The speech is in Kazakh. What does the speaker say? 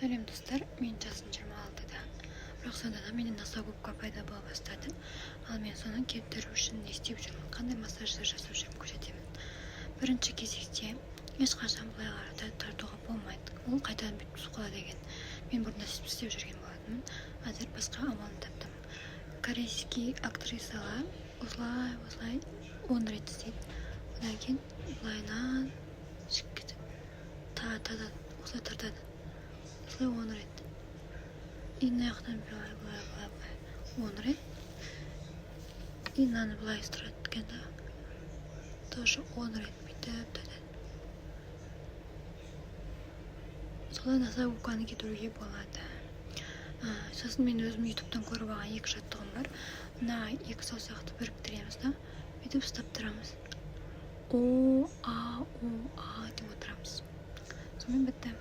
Сәлем достар, мен жасым 26-да. Бірақ сонда да менің аса көпке пайда бола бастады. Ал мен соның келтіру үшін не істеп жүрмін, қандай массаждар жасап жүрмін көрсетемін. Бірінші кезекте ешқашан былай қарата тартуға болмайды. Ол қайтадан бүйтіп суқалады екен. Мен бұрында істеп жүрген болатынмын. Қазір басқа амалын таптым. Корейский актрисаға осылай 10 рет істейді. Одан кейін былайынан шығып кетіп тартады, осылай тартады. Осылай 10 рет. И мына жақтан былай 10 рет. И мынаны былай ыстырады екен да. Тоже 10 рет бүйтіп тартады. Солай аса губканы кетіруге болады. Сосын мен өзім ютубтан көріп алған 2 жаттығым бар. Мына 2 саусақты біріктіреміз да, бүйтіп ұстап тұрамыз. О, а деп отырамыз. Сонымен бітті.